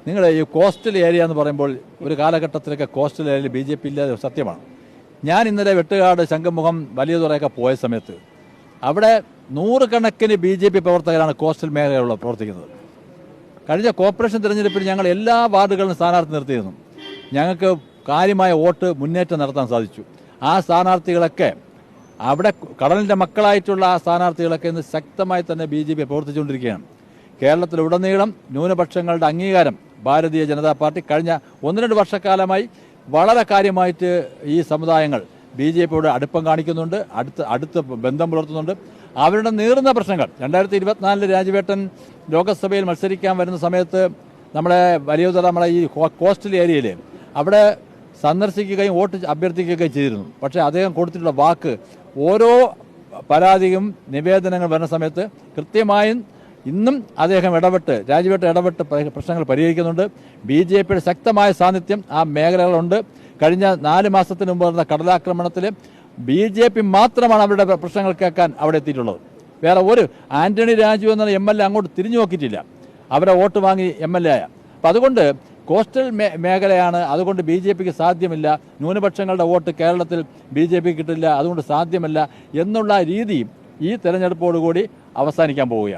നിങ്ങൾ ഈ coastal area എന്ന് പറയുമ്പോൾ ഒരു കാലഘട്ടത്തിലൊക്കെ കോസ്റ്റൽ ഏരിയയിൽ BJP ഇല്ലാതെ സത്യമാണ്. ഞാൻ ഇന്നലെ വെട്ടുകാട് ശംഖുമുഖം വലിയതുറയൊക്കെ പോയ സമയത്ത് അവിടെ നൂറുകണക്കിന് BJP പ്രവർത്തകരാണ് കോസ്റ്റൽ മേഖലകളിൽ പ്രവർത്തിക്കുന്നത്. കഴിഞ്ഞ കോർപ്പറേഷൻ തിരഞ്ഞെടുപ്പിൽ ഞങ്ങൾ എല്ലാ വാർഡുകളിലും സ്ഥാനാർത്ഥി നിർത്തിയിരുന്നു. ഞങ്ങൾക്ക് കാര്യമായ വോട്ട് മുന്നേറ്റം നടത്താൻ സാധിച്ചു. ആ സ്ഥാനാർത്ഥികളൊക്കെ അവിടെ കടലിൻ്റെ മക്കളായിട്ടുള്ള ആ സ്ഥാനാർത്ഥികളൊക്കെ ഇന്ന് ശക്തമായി തന്നെ BJP പ്രവർത്തിച്ചുകൊണ്ടിരിക്കുകയാണ്. കേരളത്തിലുടനീളം ന്യൂനപക്ഷങ്ങളുടെ അംഗീകാരം ഭാരതീയ ജനതാ പാർട്ടി കഴിഞ്ഞ 1-2 വർഷക്കാലമായി വളരെ കാര്യമായിട്ട് ഈ സമുദായങ്ങൾ BJPയോട് അടുപ്പം കാണിക്കുന്നുണ്ട്, അടുത്ത് ബന്ധം പുലർത്തുന്നുണ്ട്. അവരുടെ നീറുന്ന പ്രശ്നങ്ങൾ 2024 രാജവേട്ടൻ ലോകസഭയിൽ മത്സരിക്കാൻ വരുന്ന സമയത്ത് നമ്മളെ വലിയതുറ നമ്മളെ ഈ കോസ്റ്റൽ ഏരിയയിൽ അവിടെ സന്ദർശിക്കുകയും വോട്ട് അഭ്യർത്ഥിക്കുകയും ചെയ്തിരുന്നു. പക്ഷേ അദ്ദേഹം കൊടുത്തിട്ടുള്ള വാക്ക് ഓരോ പരാതിയും നിവേദനങ്ങൾ വരുന്ന സമയത്ത് കൃത്യമായും ഇന്നും അദ്ദേഹം രാജവേട്ടൻ ഇടപെട്ട് പ്രശ്നങ്ങൾ പരിഹരിക്കുന്നുണ്ട്. BJPയുടെ ശക്തമായ സാന്നിധ്യം ആ മേഖലകളുണ്ട്. കഴിഞ്ഞ 4 മാസത്തിന് മുമ്പ് നടന്ന കടലാക്രമണത്തിൽ BJP മാത്രമാണ് അവരുടെ പ്രശ്നങ്ങൾ കേൾക്കാൻ അവിടെ എത്തിയിട്ടുള്ളത്. വേറെ ഒരു ആന്റണി രാജു എന്ന MLA അങ്ങോട്ട് തിരിഞ്ഞു നോക്കിയിട്ടില്ല. അവരെ വോട്ട് വാങ്ങി MLA ആയ. അപ്പം അതുകൊണ്ട് കോസ്റ്റൽ മേഖലയാണ്, അതുകൊണ്ട് BJPക്ക് സാധ്യമല്ല, ന്യൂനപക്ഷങ്ങളുടെ വോട്ട് കേരളത്തിൽ BJP കിട്ടില്ല, അതുകൊണ്ട് സാധ്യമല്ല എന്നുള്ള രീതി ഈ തെരഞ്ഞെടുപ്പോടുകൂടി അവസാനിക്കാൻ പോവുകയാണ്.